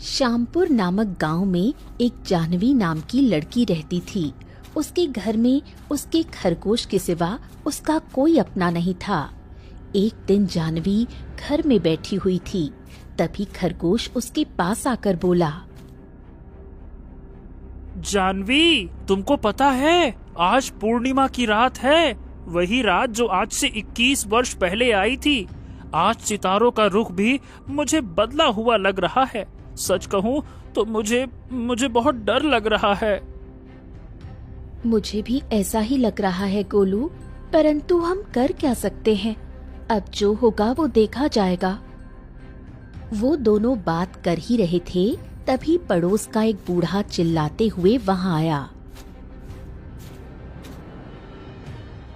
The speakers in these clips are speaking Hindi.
श्यामपुर नामक गांव में एक जाह्नवी नाम की लड़की रहती थी। उसके घर में उसके खरगोश के सिवा उसका कोई अपना नहीं था। एक दिन जाह्नवी घर में बैठी हुई थी, तभी खरगोश उसके पास आकर बोला, जाह्नवी, तुमको पता है आज पूर्णिमा की रात है, वही रात जो आज से 21 वर्ष पहले आई थी। आज सितारों का रुख भी मुझे बदला हुआ लग रहा है। सच कहूँ तो मुझे बहुत डर लग रहा है। मुझे भी ऐसा ही लग रहा है गोलू, परंतु हम कर क्या सकते हैं। अब जो होगा वो देखा जाएगा। वो दोनों बात कर ही रहे थे, तभी पड़ोस का एक बूढ़ा चिल्लाते हुए वहां आया।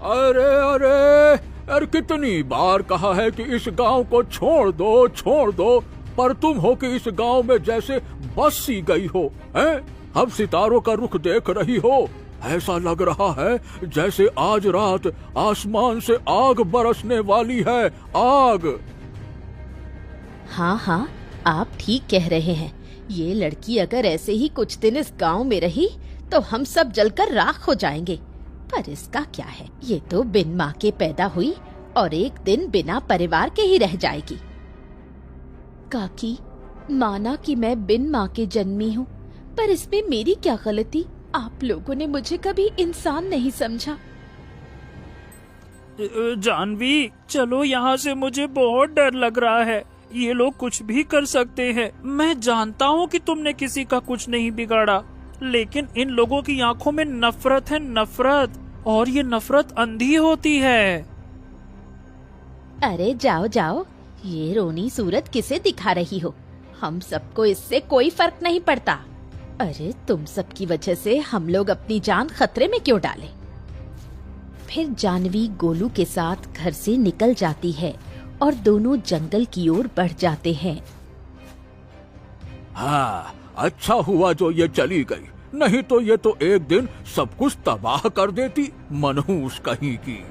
अरे अरे अरे, कितनी बार कहा है कि इस गांव को छोड़ दो, पर तुम हो कि इस गांव में जैसे बस सी गई हो। हैं? अब सितारों का रुख देख रही हो, ऐसा लग रहा है जैसे आज रात आसमान से आग बरसने वाली है, आग। हाँ हाँ, आप ठीक कह रहे हैं। ये लड़की अगर ऐसे ही कुछ दिन इस गांव में रही तो हम सब जलकर राख हो जाएंगे। पर इसका क्या है, ये तो बिन माँ के पैदा हुई और एक दिन बिना परिवार के ही रह जाएगी। काकी, माना कि मैं बिन माँ के जन्मी हूँ, पर इसमें मेरी क्या गलती। आप लोगों ने मुझे कभी इंसान नहीं समझा। जाह्नवी, चलो यहाँ से, मुझे बहुत डर लग रहा है। ये लोग कुछ भी कर सकते हैं। मैं जानता हूँ कि तुमने किसी का कुछ नहीं बिगाड़ा, लेकिन इन लोगों की आंखों में नफरत है, नफरत, और ये नफरत अंधी होती है। अरे जाओ जाओ, ये रोनी सूरत किसे दिखा रही हो? हम सबको इससे कोई फर्क नहीं पड़ता। अरे तुम सब की वजह से हम लोग अपनी जान खतरे में क्यों डालें? फिर जाह्नवी गोलू के साथ घर से निकल जाती है और दोनों जंगल की ओर बढ़ जाते हैं। हाँ, अच्छा हुआ जो ये चली गई, नहीं तो ये तो एक दिन सब कुछ तबाह कर देती, मनहूस कहीं की।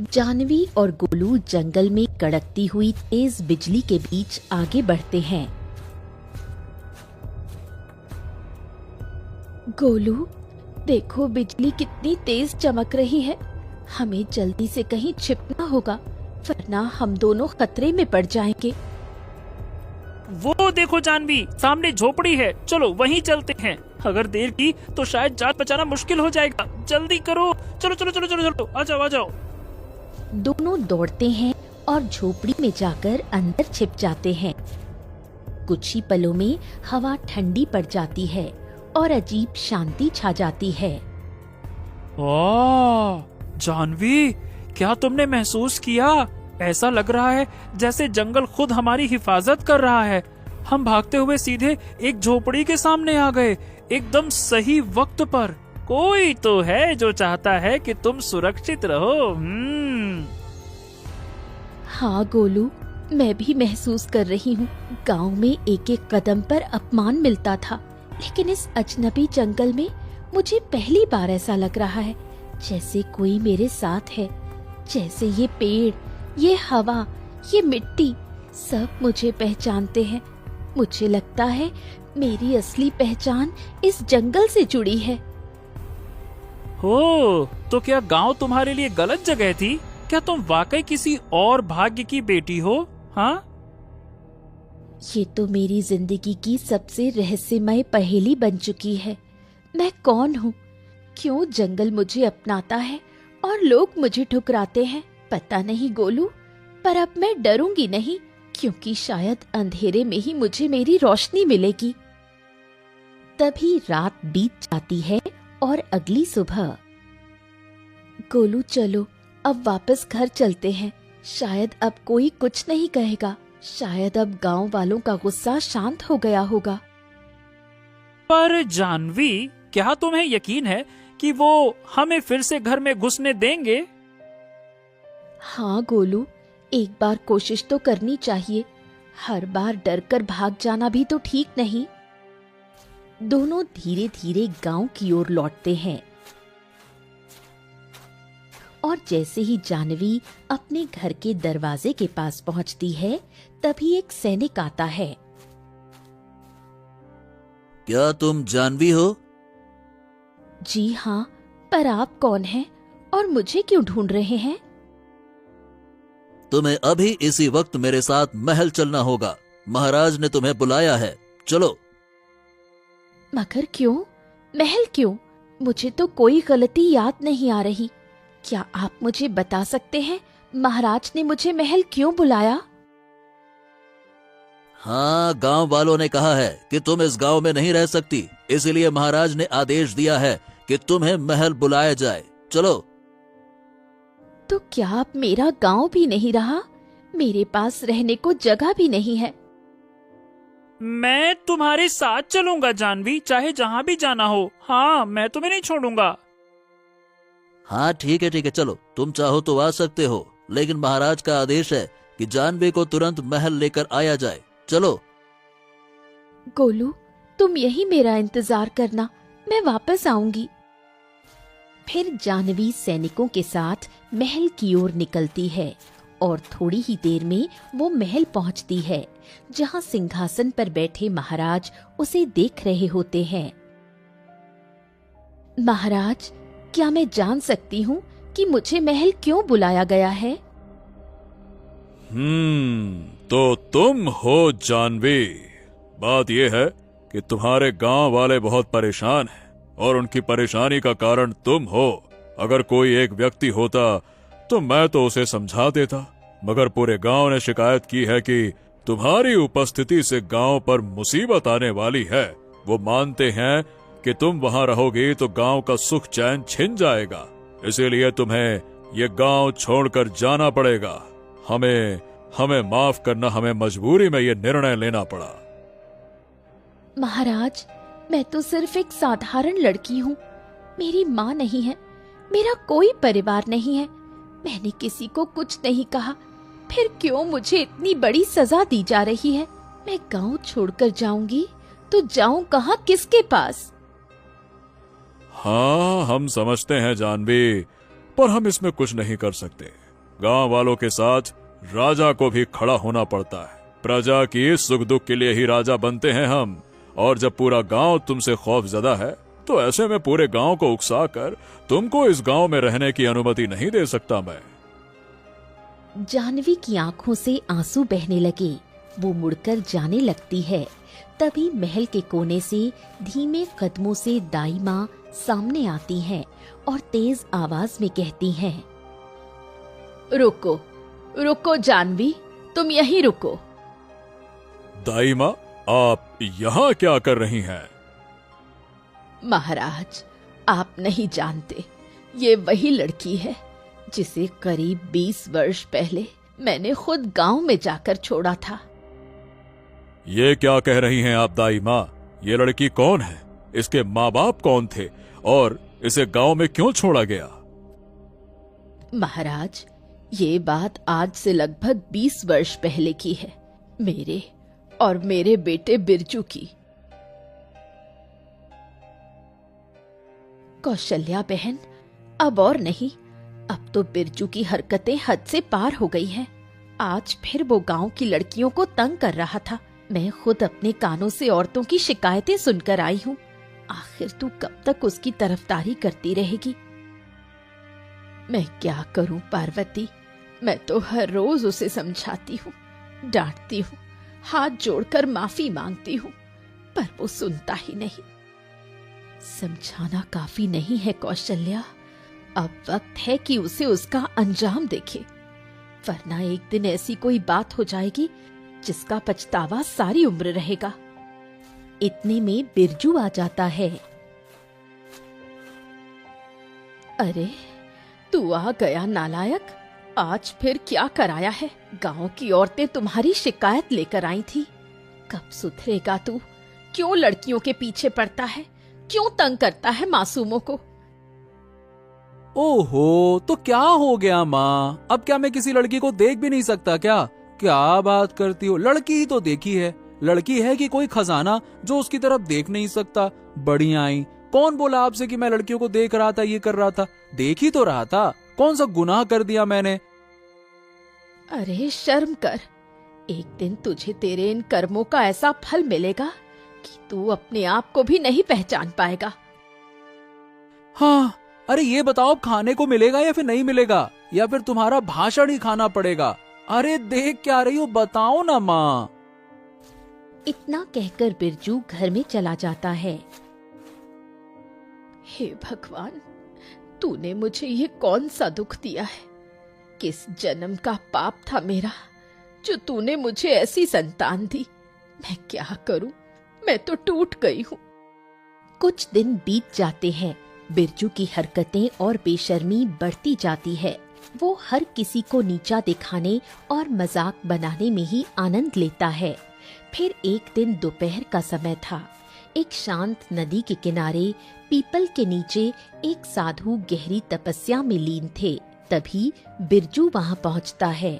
जाह्नवी और गोलू जंगल में कड़कती हुई तेज बिजली के बीच आगे बढ़ते हैं। गोलू, देखो बिजली कितनी तेज चमक रही है। हमें जल्दी से कहीं छिपना होगा, वरना हम दोनों खतरे में पड़ जाएंगे। वो देखो जाह्नवी, सामने झोपड़ी है, चलो वहीं चलते हैं। अगर देर की तो शायद जान बचाना मुश्किल हो जाएगा। जल्दी करो, चलो चलो चलो चलो चलो, आ जाओ आ जाओ। दोनों दौड़ते हैं और झोपड़ी में जाकर अंदर छिप जाते हैं। कुछ ही पलों में हवा ठंडी पड़ जाती है और अजीब शांति छा जाती है। जाह्नवी, क्या तुमने महसूस किया? ऐसा लग रहा है जैसे जंगल खुद हमारी हिफाजत कर रहा है। हम भागते हुए सीधे एक झोपड़ी के सामने आ गए, एकदम सही वक्त पर। कोई तो है जो चाहता है कि तुम सुरक्षित रहो। हाँ गोलू, मैं भी महसूस कर रही हूँ। गांव में एक एक कदम पर अपमान मिलता था, लेकिन इस अजनबी जंगल में मुझे पहली बार ऐसा लग रहा है जैसे कोई मेरे साथ है। जैसे ये पेड़, ये हवा, ये मिट्टी, सब मुझे पहचानते हैं। मुझे लगता है मेरी असली पहचान इस जंगल से जुड़ी है। हो, तो क्या गांव तुम्हारे लिए गलत जगह थी? क्या तुम वाकई किसी और भाग्य की बेटी हो? हाँ, ये तो मेरी जिंदगी की सबसे रहस्यमय पहेली बन चुकी है। मैं कौन हूँ? क्यों जंगल मुझे अपनाता है और लोग मुझे ठुकराते हैं? पता नहीं गोलू, पर अब मैं डरूंगी नहीं, क्योंकि शायद अंधेरे में ही मुझे मेरी रोशनी मिलेगी। तभी रात बीत जाती है और अगली सुबह। गोलू चलो, अब वापस घर चलते हैं। शायद अब कोई कुछ नहीं कहेगा। शायद अब गांव वालों का गुस्सा शांत हो गया होगा। पर जाह्नवी, क्या तुम्हें यकीन है कि वो हमें फिर से घर में घुसने देंगे? हाँ गोलू, एक बार कोशिश तो करनी चाहिए। हर बार डरकर भाग जाना भी तो ठीक नहीं। दोनों धीरे धीरे गांव की ओर लौटते हैं। और जैसे ही जानवी अपने घर के दरवाजे के पास पहुंचती है, तभी एक सैनिक आता है। क्या तुम जानवी हो? जी हाँ, पर आप कौन हैं और मुझे क्यों ढूंढ रहे हैं? तुम्हें अभी इसी वक्त मेरे साथ महल चलना होगा। महाराज ने तुम्हें बुलाया है, चलो। मगर क्यों? महल क्यों? मुझे तो कोई गलती याद नहीं आ रही। क्या आप मुझे बता सकते हैं महाराज ने मुझे महल क्यों बुलाया? हाँ, गांव वालों ने कहा है कि तुम इस गांव में नहीं रह सकती, इसलिए महाराज ने आदेश दिया है कि तुम्हें महल बुलाया जाए, चलो। तो क्या अब मेरा गांव भी नहीं रहा? मेरे पास रहने को जगह भी नहीं है। मैं तुम्हारे साथ चलूंगा जानवी, चाहे जहाँ भी जाना हो। हाँ, मैं तुम्हें नहीं छोड़ूंगा। हाँ ठीक है, चलो। तुम चाहो तो आ सकते हो, लेकिन महाराज का आदेश है कि जानवी को तुरंत महल लेकर आया जाए, चलो। गोलू, तुम यही मेरा इंतजार करना, मैं वापस आऊंगी। फिर जानवी सैनिकों के साथ महल की ओर निकलती है और थोड़ी ही देर में वो महल पहुंचती है, जहां सिंहासन पर बैठे महाराज उसे देख रहे होते हैं। महाराज, क्या मैं जान सकती हूँ कि मुझे महल क्यों बुलाया गया है? तो तुम हो जानवी। बात यह है कि तुम्हारे गांव वाले बहुत परेशान हैं और उनकी परेशानी का कारण तुम हो। अगर कोई एक व्यक्ति होता तो मैं तो उसे समझा देता, मगर पूरे गांव ने शिकायत की है कि तुम्हारी उपस्थिति से गांव पर मुसीबत आने वाली है। वो मानते हैं कि तुम वहां रहोगी तो गांव का सुख चैन छिन जाएगा, इसीलिए तुम्हें ये गांव छोड़कर जाना पड़ेगा। हमें माफ करना, हमें मजबूरी में ये निर्णय लेना पड़ा। महाराज, मैं तो सिर्फ एक साधारण लड़की हूँ। मेरी माँ नहीं है, मेरा कोई परिवार नहीं है। मैंने किसी को कुछ नहीं कहा, फिर क्यों मुझे इतनी बड़ी सजा दी जा रही है? मैं गांव छोड़कर जाऊंगी तो जाऊं कहाँ, किसके पास? हाँ, हम समझते हैं जानवी, पर हम इसमें कुछ नहीं कर सकते। गांव वालों के साथ राजा को भी खड़ा होना पड़ता है। प्रजा की सुख दुख के लिए ही राजा बनते हैं हम, और जब पूरा गांव तुमसे खौफजदा है तो ऐसे में पूरे गांव को उकसाकर तुमको इस गांव में रहने की अनुमति नहीं दे सकता मैं। जानवी की आंखों से आंसू बहने लगे। वो मुड़कर जाने लगती है। तभी महल के कोने से धीमे कदमों से दाई माँ सामने आती हैं और तेज आवाज में कहती हैं, रुको रुको जानवी, तुम यहीं रुको। दाई माँ, आप यहाँ क्या कर रही हैं? महाराज, आप नहीं जानते, ये वही लड़की है जिसे करीब 20 वर्ष पहले मैंने खुद गांव में जाकर छोड़ा था। ये क्या कह रही हैं आप दाई माँ? ये लड़की कौन है? इसके माँ बाप कौन थे और इसे गांव में क्यों छोड़ा गया? महाराज, ये बात आज से लगभग 20 वर्ष पहले की है, मेरे और मेरे बेटे बिरजू की। कौशल्या बहन, अब और नहीं, अब तो बिरजू की हरकतें हद से पार हो गई हैं। आज फिर वो गांव की लड़कियों को तंग कर रहा था। मैं खुद अपने कानों से औरतों की शिकायतें सुनकर आई हूँ। आखिर तू कब तक उसकी तरफदारी करती रहेगी? मैं क्या करूं पार्वती, मैं तो हर रोज उसे समझाती हूँ, डांटती हूँ, हाथ जोड़कर माफी मांगती हूँ, पर वो सुनता ही नहीं। समझाना काफी नहीं है कौशल्या, अब वक्त है कि उसे उसका अंजाम देखे, वरना एक दिन ऐसी कोई बात हो जाएगी जिसका पछतावा सारी उम्र रहेगा। इतने में बिरजू आ जाता है। अरे, तू आ गया नालायक, आज फिर क्या कराया है? गांव की औरतें तुम्हारी शिकायत लेकर आई थी। कब सुधरेगा तू? क्यों लड़कियों के पीछे पड़ता है? क्यों तंग करता है मासूमों को? ओहो, तो क्या हो गया माँ? अब क्या मैं किसी लड़की को देख भी नहीं सकता क्या? क्या बात करती हो? लड़की ही तो देखी है। लड़की है कि कोई खजाना जो उसकी तरफ देख नहीं सकता? बढ़िया आई। कौन बोला आपसे कि मैं लड़कियों को देख रहा था, ये कर रहा था? देख ही तो रहा था। कौन सा गुनाह कर दिया मैंने? अरे शर्म कर। एक दिन तुझे तेरे इन कर्मों का ऐसा फल मिलेगा कि तू अपने आप को भी नहीं पहचान पाएगा। हाँ, अरे ये बताओ अब खाने को मिलेगा या फिर नहीं मिलेगा, या फिर तुम्हारा भाषण ही खाना पड़ेगा? अरे देख क्या रही हो, बताओ ना माँ। इतना कहकर बिरजू घर में चला जाता है। हे भगवान, तूने मुझे ये कौन सा दुख दिया है? किस जन्म का पाप था मेरा जो तूने मुझे ऐसी संतान दी? मैं क्या करूं? मैं तो टूट गई हूं। कुछ दिन बीत जाते हैं। बिरजू की हरकतें और बेशर्मी बढ़ती जाती है। वो हर किसी को नीचा दिखाने और मजाक बनाने में ही आनंद लेता है। फिर एक दिन दोपहर का समय था। एक शांत नदी के किनारे पीपल के नीचे एक साधु गहरी तपस्या में लीन थे। तभी बिरजू वहां पहुंचता है।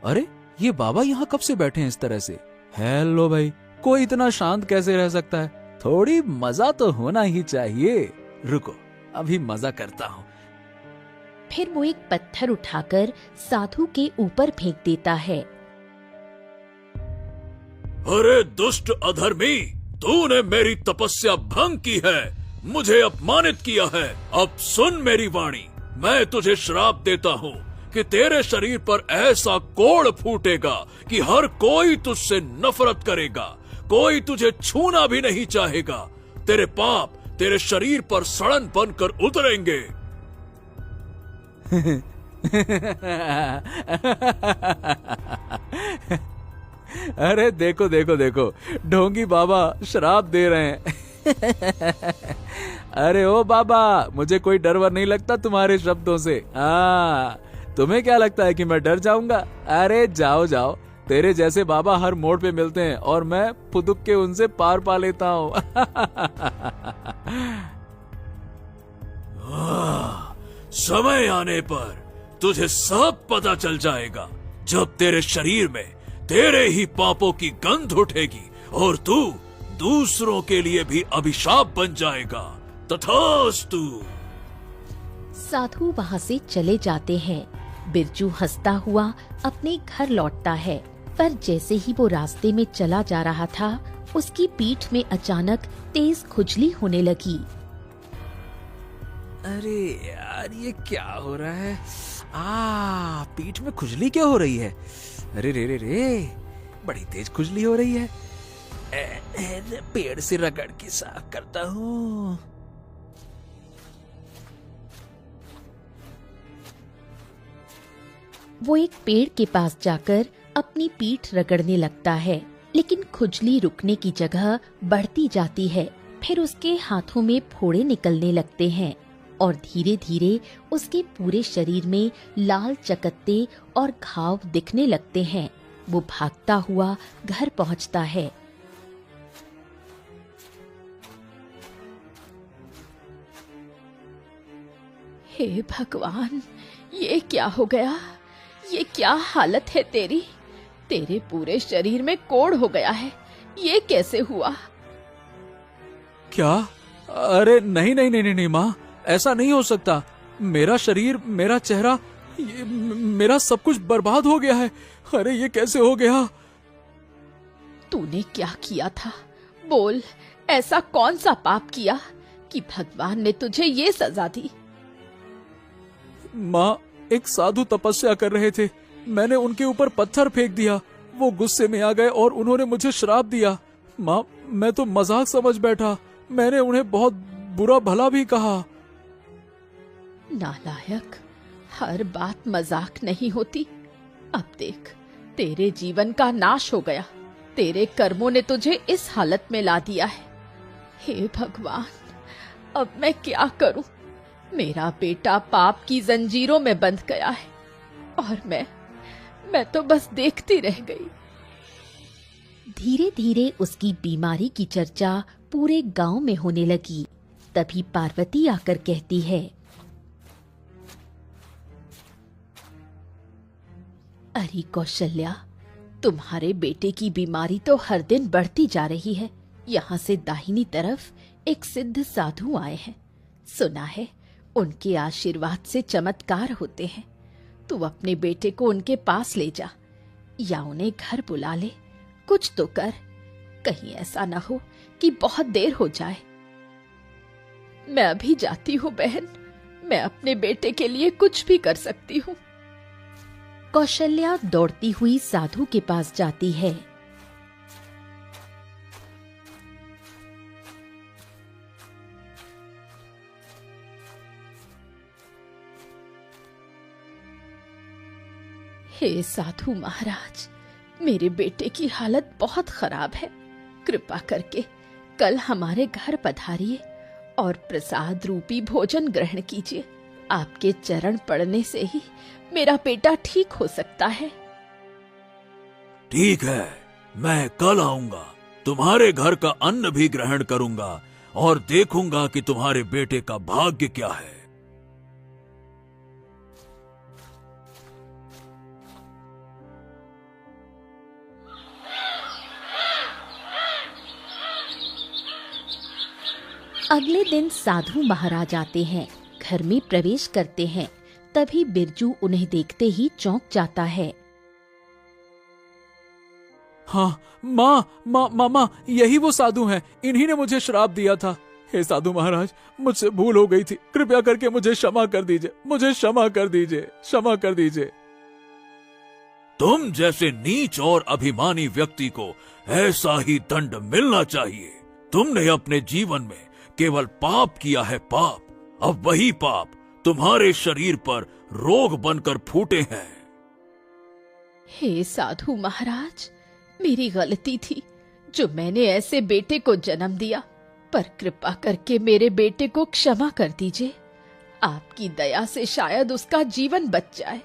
अरे ये बाबा यहाँ कब से बैठे हैं इस तरह से? हेलो भाई, कोई इतना शांत कैसे रह सकता है? थोड़ी मजा तो होना ही चाहिए। रुको, अभी मजा करता हूँ। फिर वो एक पत्थर उठाकर साधु के ऊपर फेंक देता है। अरे दुष्ट अधर्मी, तूने मेरी तपस्या भंग की है, मुझे अपमानित किया है। अब सुन मेरी वाणी, मैं तुझे श्राप देता हूँ कि तेरे शरीर पर ऐसा कोढ़ फूटेगा कि हर कोई तुझसे नफरत करेगा, कोई तुझे छूना भी नहीं चाहेगा। तेरे पाप तेरे शरीर पर सड़न बनकर उतरेंगे। अरे देखो देखो देखो, ढोंगी बाबा श्राप दे रहे हैं। अरे ओ बाबा, मुझे कोई डर वर नहीं लगता तुम्हारे शब्दों से। हाँ, तुम्हें क्या लगता है कि मैं डर जाऊंगा? अरे जाओ जाओ, तेरे जैसे बाबा हर मोड़ पे मिलते हैं और मैं फुदुक के उनसे पार पा लेता हूँ। समय आने पर तुझे सब पता चल जाएगा, जब तेरे शरीर में तेरे ही पापों की गंध उठेगी और तू दूसरों के लिए भी अभिशाप बन जाएगा। तथास्तु। साधु वहां से चले जाते हैं। बिरजू हंसता हुआ अपने घर लौटता है, पर जैसे ही वो रास्ते में चला जा रहा था, उसकी पीठ में अचानक तेज खुजली होने लगी। अरे यार, ये क्या हो रहा है? पीठ में खुजली क्या हो रही है? अरे रे रे रे, बड़ी तेज खुजली हो रही है। पेड़ से रगड़ के साफ करता हूँ। वो एक पेड़ के पास जाकर अपनी पीठ रगड़ने लगता है, लेकिन खुजली रुकने की जगह बढ़ती जाती है। फिर उसके हाथों में फोड़े निकलने लगते हैं और धीरे धीरे उसके पूरे शरीर में लाल चकत्ते और घाव दिखने लगते हैं। वो भागता हुआ घर पहुंचता है। हे भगवान, ये क्या हो गया? ये क्या हालत है तेरी? तेरे पूरे शरीर में कोढ़ हो गया है। ये कैसे हुआ? क्या? अरे नहीं नहीं नहीं नहीं माँ, ऐसा नहीं हो सकता। मेरा शरीर, मेरा चेहरा, मेरा सब कुछ बर्बाद हो गया है। अरे ये कैसे हो गया? तूने क्या किया था? बोल, ऐसा कौन सा पाप किया कि भगवान ने तुझे ये सजा दी? माँ, एक साधु तपस्या कर रहे थे, मैंने उनके ऊपर पत्थर फेंक दिया। वो गुस्से में आ गए और उन्होंने मुझे श्राप दिया। माँ, मैं तो मजाक समझ बैठा, मैंने उन्हें बहुत बुरा भला भी कहा। नालायक, हर बात मजाक नहीं होती। अब देख, तेरे जीवन का नाश हो गया। तेरे कर्मों ने तुझे इस हालत में ला दिया है। हे भगवान, अब मैं क्या करूं? मेरा बेटा पाप की जंजीरों में बंध गया है और मैं तो बस देखती रह गई। धीरे धीरे उसकी बीमारी की चर्चा पूरे गांव में होने लगी। तभी पार्वती आकर कहती है, अरे कौशल्या, तुम्हारे बेटे की बीमारी तो हर दिन बढ़ती जा रही है। यहाँ से दाहिनी तरफ एक सिद्ध साधु आए हैं। सुना है उनके आशीर्वाद से चमत्कार होते हैं। तू अपने बेटे को उनके पास ले जा या उन्हें घर बुला ले, कुछ तो कर। कहीं ऐसा ना हो कि बहुत देर हो जाए। मैं अभी जाती हूँ बहन, मैं अपने बेटे के लिए कुछ भी कर सकती हूँ। कौशल्या दौड़ती हुई साधु के पास जाती है। हे साधु महाराज, मेरे बेटे की हालत बहुत खराब है। कृपा करके कल हमारे घर पधारिए और प्रसाद रूपी भोजन ग्रहण कीजिए। आपके चरण पड़ने से ही मेरा बेटा ठीक हो सकता है। ठीक है, मैं कल आऊंगा, तुम्हारे घर का अन्न भी ग्रहण करूंगा और देखूंगा कि तुम्हारे बेटे का भाग्य क्या है। अगले दिन साधु महाराज आते हैं, घर में प्रवेश करते हैं। तभी बिरजू उन्हें देखते ही चौंक जाता है। हाँ, माँ, यही वो साधु हैं। इन्हीं ने मुझे श्राप दिया था। हे साधु महाराज, मुझसे भूल हो गई थी, कृपया करके मुझे क्षमा कर दीजिए, मुझे क्षमा कर दीजिए, क्षमा कर दीजिए। तुम जैसे नीच और अभिमानी व्यक्ति को ऐसा ही दंड मिलना चाहिए। तुमने अपने जीवन में केवल पाप किया है, पाप। अब वही पाप तुम्हारे शरीर पर रोग बनकर फूटे हैं। हे साधु महाराज, मेरी गलती थी जो मैंने ऐसे बेटे को जन्म दिया, पर कृपा करके मेरे बेटे को क्षमा कर दीजिए। आपकी दया से शायद उसका जीवन बच जाए।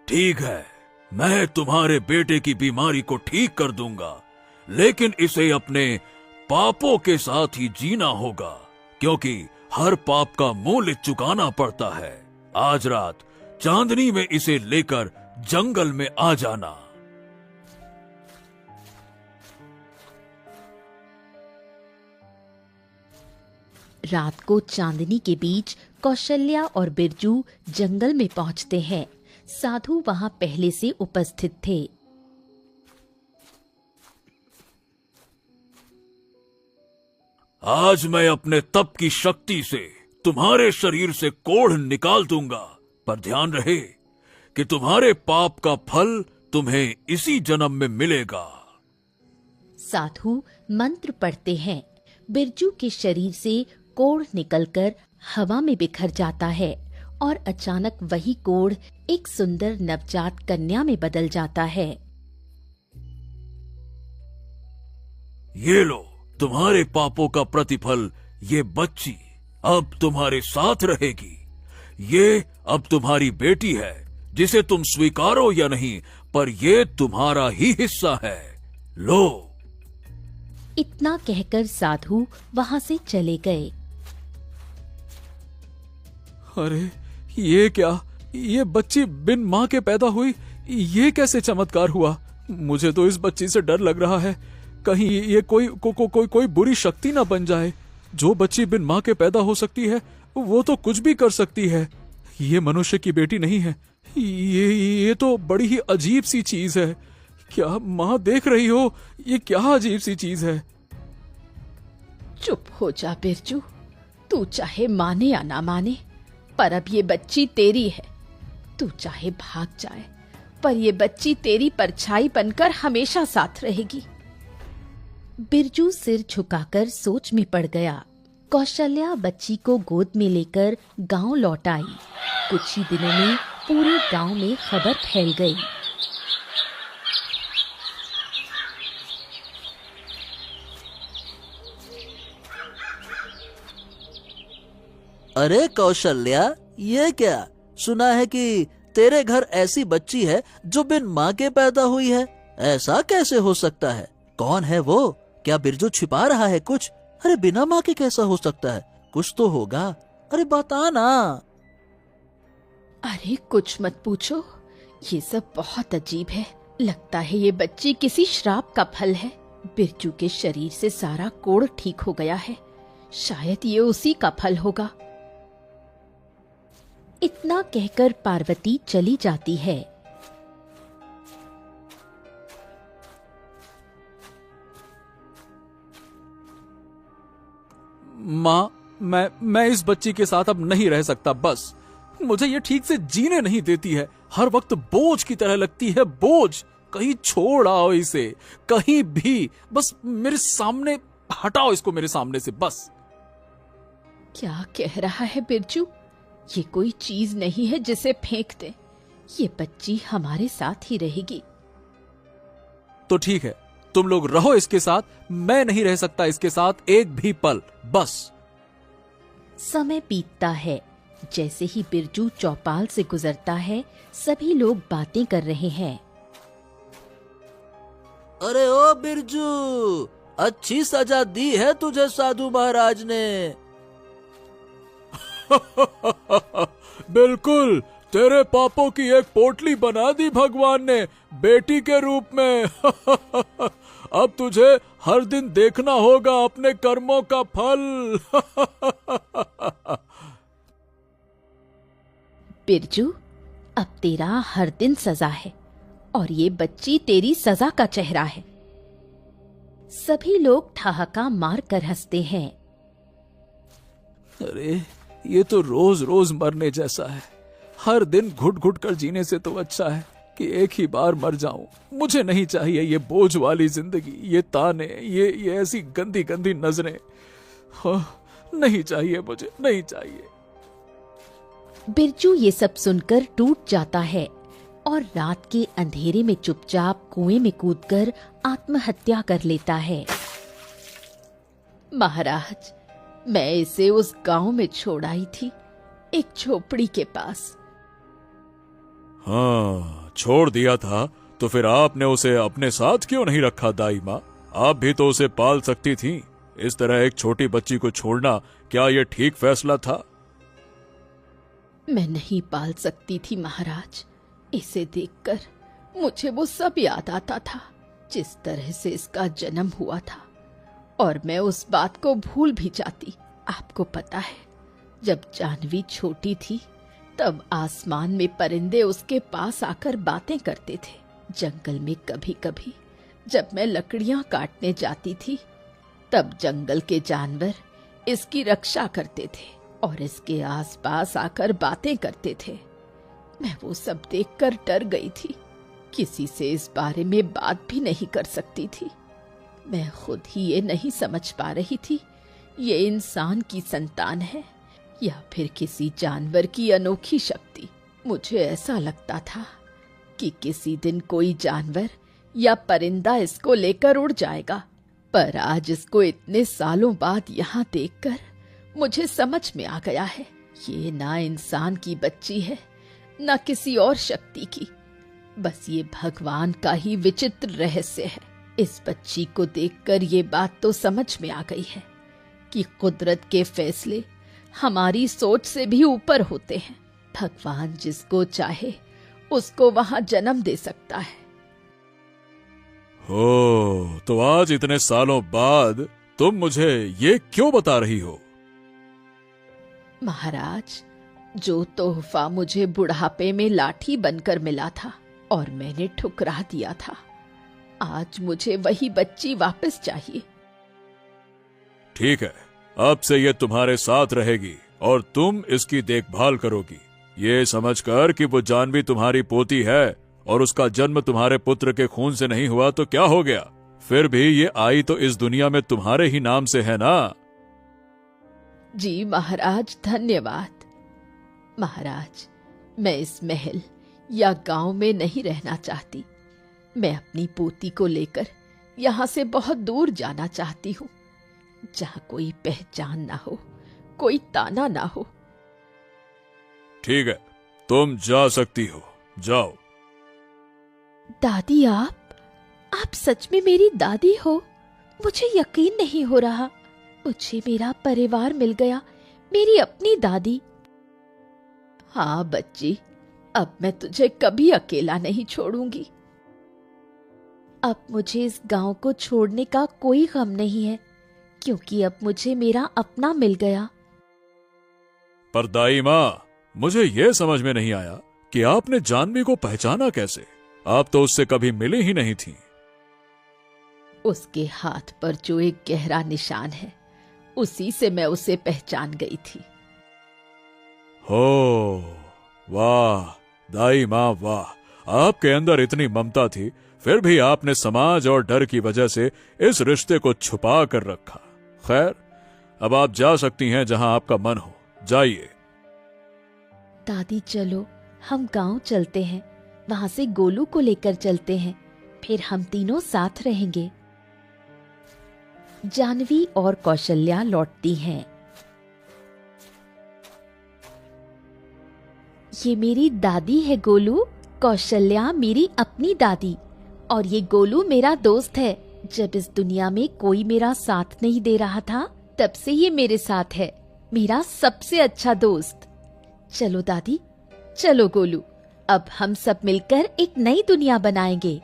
ठीक है, मैं तुम्हारे बेटे की बीमारी को ठीक कर दूंगा, लेकिन इसे अपने पापों के साथ ही जीना होगा, क्योंकि हर पाप का मूल्य चुकाना पड़ता है। आज रात चांदनी में इसे लेकर जंगल में आ जाना। रात को चांदनी के बीच कौशल्या और बिरजू जंगल में पहुंचते हैं। साधु वहां पहले से उपस्थित थे। आज मैं अपने तप की शक्ति से तुम्हारे शरीर से कोढ़ निकाल दूंगा, पर ध्यान रहे कि तुम्हारे पाप का फल तुम्हें इसी जन्म में मिलेगा। साधु मंत्र पढ़ते हैं। बिरजू के शरीर से कोढ़ निकलकर हवा में बिखर जाता है और अचानक वही कोढ़ एक सुंदर नवजात कन्या में बदल जाता है। ये लो तुम्हारे पापों का प्रतिफल। ये बच्ची अब तुम्हारे साथ रहेगी। ये अब तुम्हारी बेटी है, जिसे तुम स्वीकारो या नहीं, पर ये तुम्हारा ही हिस्सा है। लो। इतना कहकर साधु वहां से चले गए। अरे ये क्या, ये बच्ची बिन माँ के पैदा हुई, ये कैसे चमत्कार हुआ? मुझे तो इस बच्ची से डर लग रहा है, कहीं ये कोई बुरी शक्ति ना बन जाए। जो बच्ची बिन माँ के पैदा हो सकती है वो तो कुछ भी कर सकती है। ये मनुष्य की बेटी नहीं है। ये तो बड़ी ही अजीब सी चीज है। क्या माँ देख रही हो? ये क्या अजीब सी चीज है? चुप हो जा बिरजू, तू चाहे माने या ना माने, पर अब ये बच्ची तेरी है। तू चाहे भाग जाए, पर ये बच्ची तेरी परछाई बनकर हमेशा साथ रहेगी। बिरजू सिर झुकाकर सोच में पड़ गया। कौशल्या बच्ची को गोद में लेकर गांव लौट आई। कुछ ही दिनों में पूरे गांव में खबर फैल गई। अरे कौशल्या, ये क्या? सुना है कि तेरे घर ऐसी बच्ची है जो बिन माँ के पैदा हुई है। ऐसा कैसे हो सकता है? कौन है वो? क्या बिरजू छिपा रहा है कुछ? अरे बिना माँ के कैसा हो सकता है? कुछ तो होगा। अरे बता ना। अरे कुछ मत पूछो, ये सब बहुत अजीब है। लगता है ये बच्ची किसी श्राप का फल है। बिरजू के शरीर से सारा कोढ़ ठीक हो गया है। शायद ये उसी का फल होगा। इतना कहकर पार्वती चली जाती है। माँ, मैं इस बच्ची के साथ अब नहीं रह सकता। बस मुझे ये ठीक से जीने नहीं देती है। हर वक्त बोझ की तरह लगती है, बोझ। कहीं छोड़ आओ इसे, कहीं भी। बस मेरे सामने हटाओ इसको, मेरे सामने से बस। क्या कह रहा है बिरजू? ये कोई चीज नहीं है जिसे फेंक दे। ये बच्ची हमारे साथ ही रहेगी। तो ठीक है, तुम लोग रहो इसके साथ। मैं नहीं रह सकता इसके साथ एक भी पल, बस। समय बीतता है। जैसे ही बिरजू चौपाल से गुजरता है, सभी लोग बातें कर रहे हैं। अरे ओ बिरजू, अच्छी सजा दी है तुझे साधु महाराज ने। बिल्कुल, तेरे पापों की एक पोटली बना दी भगवान ने बेटी के रूप में। अब तुझे हर दिन देखना होगा अपने कर्मों का फल। बिरजू, अब तेरा हर दिन सजा है और ये बच्ची तेरी सजा का चेहरा है। सभी लोग ठहाका मार कर हंसते हैं। अरे ये तो रोज रोज मरने जैसा है। हर दिन घुट घुट कर जीने से तो अच्छा है कि एक ही बार मर जाऊं। मुझे नहीं चाहिए ये बोझ वाली जिंदगी, ये ताने, ये ऐसी गंदी गंदी नजरें। नहीं चाहिए, मुझे नहीं चाहिए। बिरजू ये सब सुनकर टूट जाता है और रात के अंधेरे में चुपचाप कुएं में कूदकर आत्महत्या कर लेता है। महाराज, मैं इसे उस गांव में छोड़ आई थी, एक झोपड़ी के पास। हाँ, छोड़ दिया था तो फिर आपने उसे अपने साथ क्यों नहीं रखा दाई माँ? आप भी तो उसे पाल सकती थीं। इस तरह एक छोटी बच्ची को छोड़ना, क्या ये ठीक फैसला था? मैं नहीं पाल सकती थी महाराज। इसे देखकर मुझे वो सब याद आता था जिस तरह से इसका जन्म हुआ था, और मैं उस बात को भूल भी जाती। आपको पता है, जब जानवी छोटी थी तब आसमान में परिंदे उसके पास आकर बातें करते थे। जंगल में कभी कभी जब मैं लकड़ियां काटने जाती थी, तब जंगल के जानवर इसकी रक्षा करते थे और इसके आसपास आकर बातें करते थे। मैं वो सब देखकर डर गई थी। किसी से इस बारे में बात भी नहीं कर सकती थी। मैं खुद ही ये नहीं समझ पा रही थी, ये इंसान की संतान है या फिर किसी जानवर की अनोखी शक्ति। मुझे ऐसा लगता था कि किसी दिन कोई जानवर या परिंदा इसको लेकर उड़ जाएगा, पर आज इसको इतने सालों बाद यहाँ देखकर मुझे समझ में आ गया है, ये ना इंसान की बच्ची है ना किसी और शक्ति की। बस ये भगवान का ही विचित्र रहस्य है। इस बच्ची को देखकर ये बात तो समझ में आ गई है कि कुदरत के फैसले हमारी सोच से भी ऊपर होते हैं। भगवान जिसको चाहे उसको वहां जन्म दे सकता है। हो, तो आज इतने सालों बाद तुम मुझे ये क्यों बता रही हो? महाराज, जो तोहफा मुझे बुढ़ापे में लाठी बनकर मिला था और मैंने ठुकरा दिया था, आज मुझे वही बच्ची वापस चाहिए। ठीक है, अब से ये तुम्हारे साथ रहेगी और तुम इसकी देखभाल करोगी। ये समझकर कि वो जानवी तुम्हारी पोती है और उसका जन्म तुम्हारे पुत्र के खून से नहीं हुआ तो क्या हो गया? फिर भी ये आई तो इस दुनिया में तुम्हारे ही नाम से है ना? जी महाराज, धन्यवाद। महाराज, मैं इस महल या गांव में नहीं रहना चाहती। मैं अपनी पोती को लेकर यहाँ से बहुत दूर जाना चाहती हूँ, जहाँ कोई पहचान ना हो, कोई ताना ना हो। ठीक है, तुम जा सकती हो, जाओ। दादी, आप सच में मेरी दादी हो? मुझे यकीन नहीं हो रहा। मुझे मेरा परिवार मिल गया, मेरी अपनी दादी। हाँ बच्ची, अब मैं तुझे कभी अकेला नहीं छोड़ूंगी। अब मुझे इस गांव को छोड़ने का कोई गम नहीं है, क्योंकि अब मुझे मेरा अपना मिल गया। पर दाई माँ, मुझे ये समझ में नहीं आया कि आपने जानवी को पहचाना कैसे? आप तो उससे कभी मिली ही नहीं थी। उसके हाथ पर जो एक गहरा निशान है, उसी से मैं उसे पहचान गई थी। हो, वाह दाई माँ वाह, आपके अंदर इतनी ममता थी, फिर भी आपने समाज और डर की वजह से इस रिश्ते को छुपा कर रखा। खैर, अब आप जा सकती हैं जहां आपका मन हो, जाइए। दादी चलो, हम गांव चलते हैं, वहां से गोलू को लेकर चलते हैं, फिर हम तीनों साथ रहेंगे। जानवी और कौशल्या लौटती हैं। ये मेरी दादी है गोलू, कौशल्या मेरी अपनी दादी, और ये गोलू मेरा दोस्त है। जब इस दुनिया में कोई मेरा साथ नहीं दे रहा था, तब से ये मेरे साथ है, मेरा सबसे अच्छा दोस्त। चलो दादी, चलो गोलू, अब हम सब मिलकर एक नई दुनिया बनाएंगे।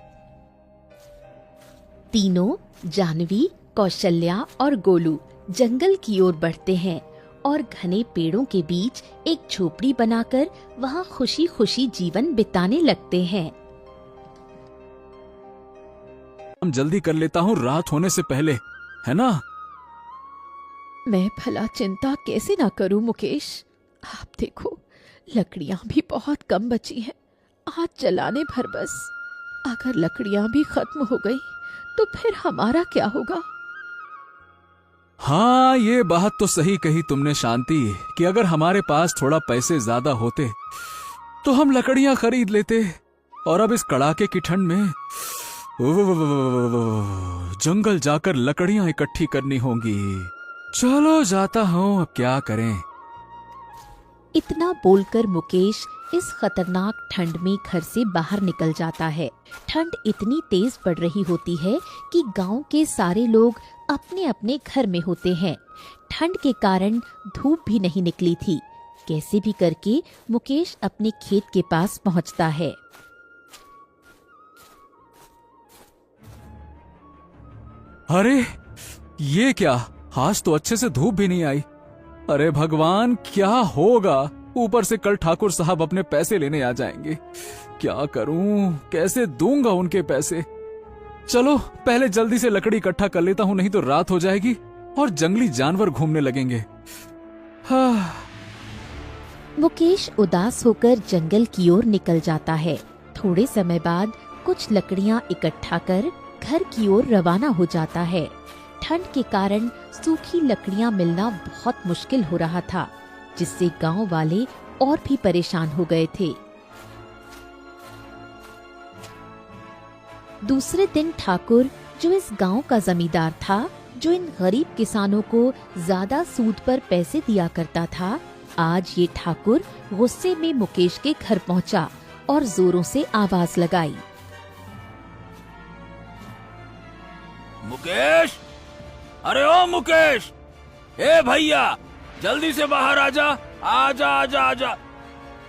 तीनों, जानवी, कौशल्या और गोलू जंगल की ओर बढ़ते हैं और घने पेड़ों के बीच एक झोपड़ी बनाकर वहां खुशी खुशी जीवन बिताने लगते हैं। हम जल्दी कर लेता हूँ रात होने से पहले, है ना? मैं भला चिंता कैसे ना करूं मुकेश, आप देखो लकड़ियां भी बहुत कम बची हैं, आज जलाने भर बस। अगर लकड़ियां भी खत्म हो गई तो फिर हमारा क्या होगा? हाँ, ये बात तो सही कही तुमने शांति, कि अगर हमारे पास थोड़ा पैसे ज्यादा होते तो हम लकड़ियां खरीद लेते, और अब इस कड़ाके की ठंड में जंगल जाकर लकड़ियां इकट्ठी करनी होंगी। चलो जाता हूँ, अब क्या करें। इतना बोलकर मुकेश इस खतरनाक ठंड में घर से बाहर निकल जाता है। ठंड इतनी तेज पड़ रही होती है कि गांव के सारे लोग अपने अपने घर में होते हैं। ठंड के कारण धूप भी नहीं निकली थी। कैसे भी करके मुकेश अपने खेत के पास पहुंचता है। अरे ये क्या, आज तो अच्छे से धूप भी नहीं आई। अरे भगवान, क्या होगा? ऊपर से कल ठाकुर साहब अपने पैसे लेने आ जाएंगे। क्या करूं, कैसे दूंगा उनके पैसे? चलो पहले जल्दी से लकड़ी इकट्ठा कर लेता हूं, नहीं तो रात हो जाएगी और जंगली जानवर घूमने लगेंगे। हाँ। मुकेश उदास होकर जंगल की ओर निकल जाता है। थोड़े समय बाद कुछ लकड़ियां इकट्ठा कर घर की ओर रवाना हो जाता है। ठंड के कारण सूखी लकड़ियां मिलना बहुत मुश्किल हो रहा था, जिससे गांव वाले और भी परेशान हो गए थे। दूसरे दिन ठाकुर, जो इस गांव का जमींदार था, जो इन गरीब किसानों को ज्यादा सूद पर पैसे दिया करता था, आज ये ठाकुर गुस्से में मुकेश के घर पहुंचा और जोरों से आवाज लगाई। मुकेश, अरे ओ मुकेश, ए भैया, जल्दी से बाहर आजा, आजा आजा आजा।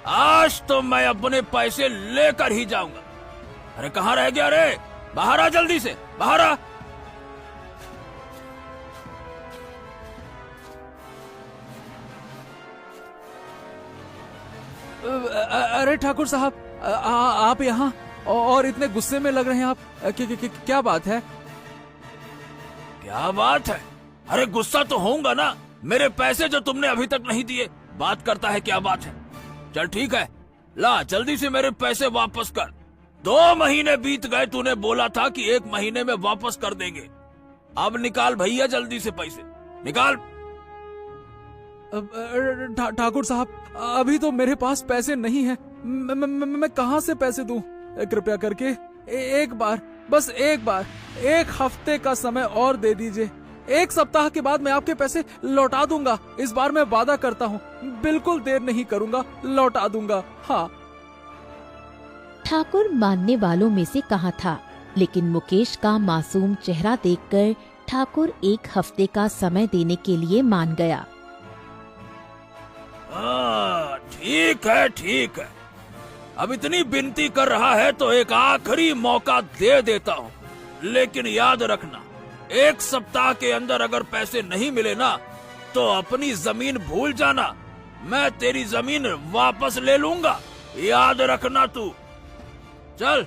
आज तो मैं अपने पैसे लेकर ही जाऊंगा। अरे कहाँ रह गया रे? बाहर आ, जल्दी से बाहर आ। अरे ठाकुर साहब, आप यहाँ और इतने गुस्से में लग रहे हैं आप, क्या बात है? क्या बात है? अरे गुस्सा तो होऊंगा ना, मेरे पैसे जो तुमने अभी तक नहीं दिए। बात करता है क्या बात है? चल ठीक है, ला जल्दी से मेरे पैसे वापस कर। 2 महीने बीत गए, तूने बोला था कि 1 महीने में वापस कर देंगे। अब निकाल भैया जल्दी से पैसे निकाल। ठाकुर साहब, अभी तो मेरे पास पैसे नहीं है। मैं कहाँ से पैसे दूं? कृपया करके एक बार, बस एक बार, 1 हफ्ते का समय और दे दीजिए। 1 सप्ताह के बाद मैं आपके पैसे लौटा दूंगा। इस बार मैं वादा करता हूँ, बिल्कुल देर नहीं करूंगा, लौटा दूंगा। हाँ। ठाकुर मानने वालों में से कहा था, लेकिन मुकेश का मासूम चेहरा देखकर ठाकुर 1 हफ्ते का समय देने के लिए मान गया। ठीक है ठीक है, अब इतनी विनती कर रहा है तो एक आखिरी मौका दे देता हूँ, लेकिन याद रखना 1 सप्ताह के अंदर अगर पैसे नहीं मिले ना तो अपनी जमीन भूल जाना मैं तेरी जमीन वापस ले लूंगा, याद रखना तू। चल।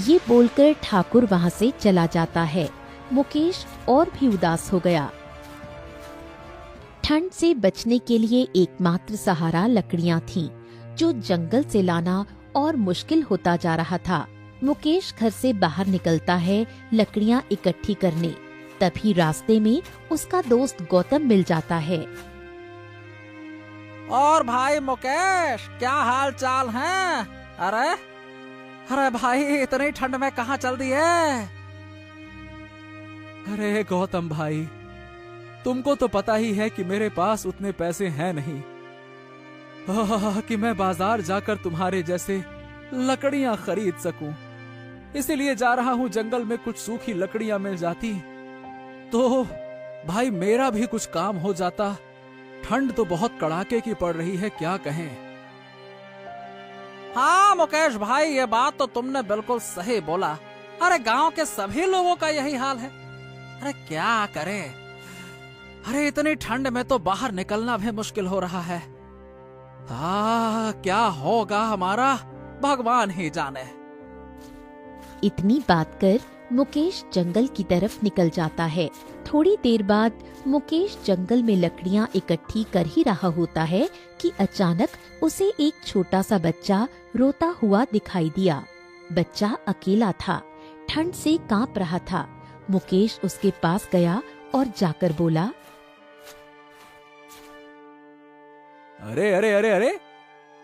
ये बोलकर ठाकुर वहाँ से चला जाता है। मुकेश और भी उदास हो गया। ठंड से बचने के लिए एकमात्र सहारा लकड़ियाँ थीं, जो जंगल से लाना और मुश्किल होता जा रहा था। मुकेश घर से बाहर निकलता है लकड़ियाँ इकट्ठी करने। तभी रास्ते में उसका दोस्त गौतम मिल जाता है। और भाई मुकेश, क्या हाल चाल है? अरे अरे भाई, इतनी ठंड में कहाँ चल दिए? अरे गौतम भाई, तुमको तो पता ही है कि मेरे पास उतने पैसे हैं नहीं कि मैं बाजार जाकर तुम्हारे जैसे लकड़ियां खरीद सकूं। इसीलिए जा रहा हूं जंगल में, कुछ सूखी लकड़ियां मिल जाती तो भाई मेरा भी कुछ काम हो जाता। ठंड तो बहुत कड़ाके की पड़ रही है, क्या कहें। हाँ मुकेश भाई, ये बात तो तुमने बिल्कुल सही बोला। अरे गांव के सभी लोगों का यही हाल है। अरे क्या करें, अरे इतनी ठंड में तो बाहर निकलना भी मुश्किल हो रहा है। क्या होगा हमारा, भगवान ही जाने। इतनी बात कर मुकेश जंगल की तरफ निकल जाता है। थोड़ी देर बाद मुकेश जंगल में लकड़ियां इकट्ठी कर ही रहा होता है कि अचानक उसे एक छोटा सा बच्चा रोता हुआ दिखाई दिया। बच्चा अकेला था, ठंड से कांप रहा था। मुकेश उसके पास गया और जाकर बोला, अरे अरे अरे अरे,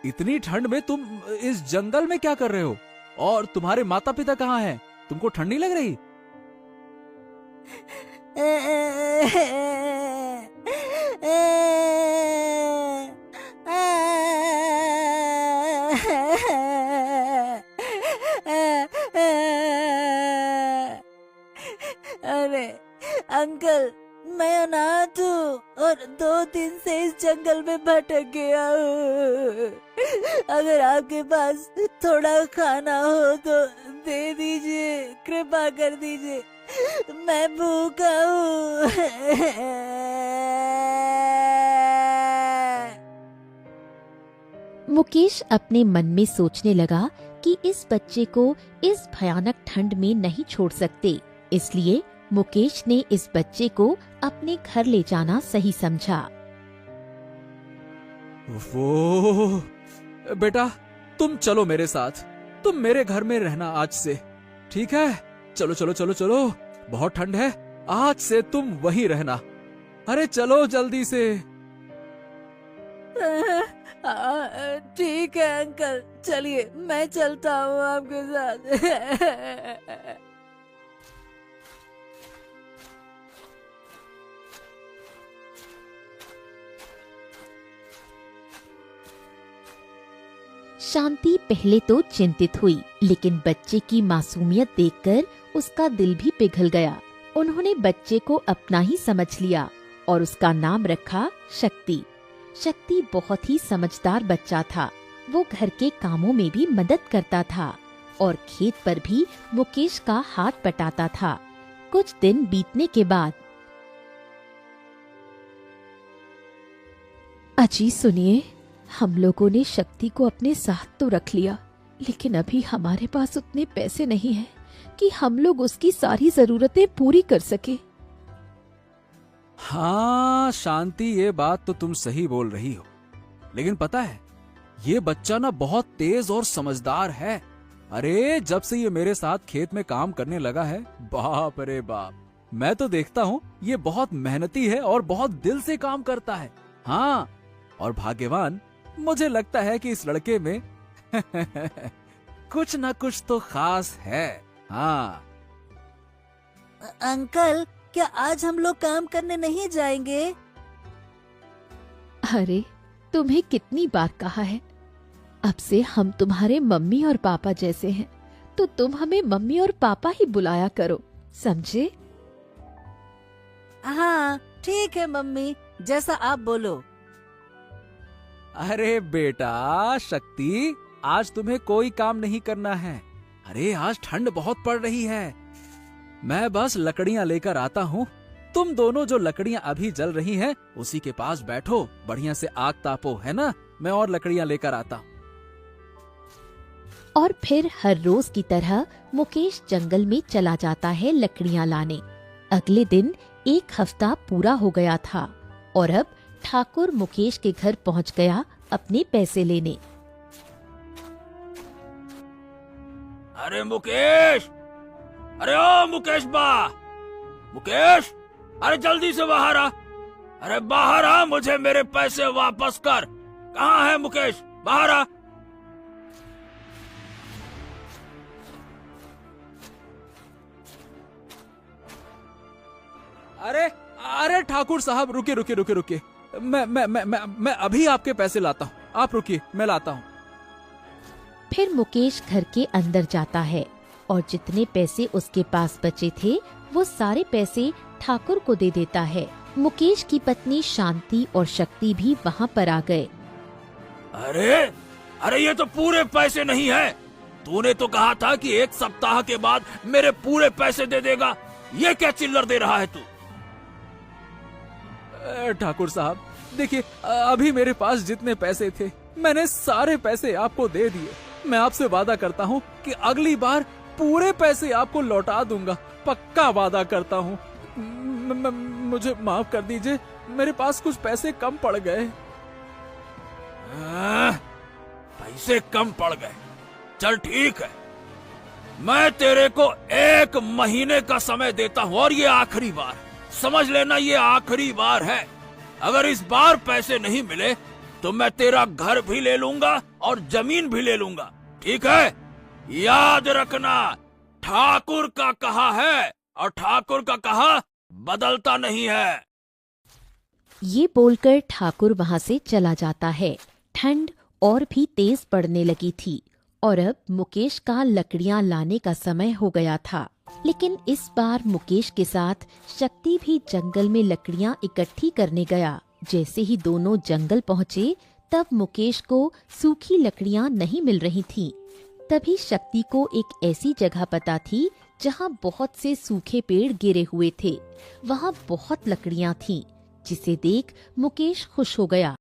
इतनी ठंड में तुम इस जंगल में क्या कर रहे हो? और तुम्हारे माता पिता कहाँ हैं? तुमको ठंड नहीं लग रही? अरे अंकल, मैं अनाथ हूँ और 2 दिन से इस जंगल में भटक गया हूँ। अगर आपके पास थोड़ा खाना हो तो दे दीजिए, कृपा कर दीजिए, मैं भूखा हूँ। मुकेश अपने मन में सोचने लगा कि इस बच्चे को इस भयानक ठंड में नहीं छोड़ सकते। इसलिए मुकेश ने इस बच्चे को अपने घर ले जाना सही समझा। वो बेटा, तुम चलो मेरे साथ, तुम मेरे घर में रहना आज से, ठीक है? चलो चलो चलो चलो, बहुत ठंड है, आज से तुम वहीं रहना। अरे चलो जल्दी से। ठीक है अंकल, चलिए मैं चलता हूँ आपके साथ। शांति पहले तो चिंतित हुई, लेकिन बच्चे की मासूमियत देखकर उसका दिल भी पिघल गया। उन्होंने बच्चे को अपना ही समझ लिया और उसका नाम रखा शक्ति। शक्ति बहुत ही समझदार बच्चा था। वो घर के कामों में भी मदद करता था और खेत पर भी मुकेश का हाथ बटाता था। कुछ दिन बीतने के बाद, अजी सुनिए, हम लोगों ने शक्ति को अपने साथ तो रख लिया, लेकिन अभी हमारे पास उतने पैसे नहीं हैं कि हम लोग उसकी सारी जरूरतें पूरी कर सके। हाँ शांति, ये बात तो तुम सही बोल रही हो, लेकिन पता है ये बच्चा ना बहुत तेज और समझदार है। अरे जब से ये मेरे साथ खेत में काम करने लगा है, बाप रे बाप, मैं तो देखता हूँ ये बहुत मेहनती है और बहुत दिल से काम करता है। हाँ, और भाग्यवान। मुझे लगता है कि इस लड़के में कुछ ना कुछ तो खास है। हाँ अंकल, क्या आज हम लोग काम करने नहीं जाएंगे? अरे तुम्हें कितनी बार कहा है, अब से हम तुम्हारे मम्मी और पापा जैसे हैं, तो तुम हमें मम्मी और पापा ही बुलाया करो, समझे? हाँ ठीक है मम्मी, जैसा आप बोलो। अरे बेटा शक्ति, आज तुम्हें कोई काम नहीं करना है। अरे आज ठंड बहुत पड़ रही है, मैं बस लकड़ियां लेकर आता हूँ तुम दोनों जो लकड़ियाँ अभी जल रही हैं, उसी के पास बैठो, बढ़िया से आग तापो, है ना? मैं और लकड़ियाँ लेकर आता हूँ। और फिर हर रोज की तरह मुकेश जंगल में चला जाता है लकड़ियां लाने। अगले दिन 1 हफ्ता पूरा हो गया था और अब ठाकुर मुकेश के घर पहुंच गया अपने पैसे लेने। अरे मुकेश, अरे ओ मुकेश बा, मुकेश, अरे जल्दी से बाहर आ, अरे बाहर आ, मुझे मेरे पैसे वापस कर। कहाँ है मुकेश? बाहर आ। अरे अरे ठाकुर साहब, रुकिए रुकिए रुकिए रुकिए, मैं अभी आपके पैसे लाता हूँ। आप रुकिए, मैं लाता हूँ। फिर मुकेश घर के अंदर जाता है और जितने पैसे उसके पास बचे थे वो सारे पैसे ठाकुर को दे देता है। मुकेश की पत्नी शांति और शक्ति भी वहाँ पर आ गए। अरे अरे ये तो पूरे पैसे नहीं है। तूने तो कहा था कि 1 सप्ताह के बाद मेरे पूरे पैसे दे देगा। ये क्या चिल्लर दे रहा है तू? ठाकुर साहब देखिए, अभी मेरे पास जितने पैसे थे मैंने सारे पैसे आपको दे दिए। मैं आपसे वादा करता हूँ कि अगली बार पूरे पैसे आपको लौटा दूंगा, पक्का वादा करता हूँ। मुझे माफ कर दीजिए, मेरे पास कुछ पैसे कम पड़ गए। पैसे कम पड़ गए? चल ठीक है, मैं तेरे को 1 महीने का समय देता हूँ और ये आखिरी बार, समझ लेना, ये आखिरी बार है। अगर इस बार पैसे नहीं मिले तो मैं तेरा घर भी ले लूंगा और जमीन भी ले लूंगा, ठीक है? याद रखना, ठाकुर का कहा है और ठाकुर का कहा बदलता नहीं है। ये बोलकर ठाकुर वहाँ से चला जाता है। ठंड और भी तेज पड़ने लगी थी और अब मुकेश का लकड़ियां लाने का समय हो गया था। लेकिन इस बार मुकेश के साथ शक्ति भी जंगल में लकड़ियां इकट्ठी करने गया। जैसे ही दोनों जंगल पहुँचे तब मुकेश को सूखी लकड़ियां नहीं मिल रही थीं। तभी शक्ति को एक ऐसी जगह पता थी जहाँ बहुत से सूखे पेड़ गिरे हुए थे। वहाँ बहुत लकड़ियां थीं, जिसे देख मुकेश खुश हो गया।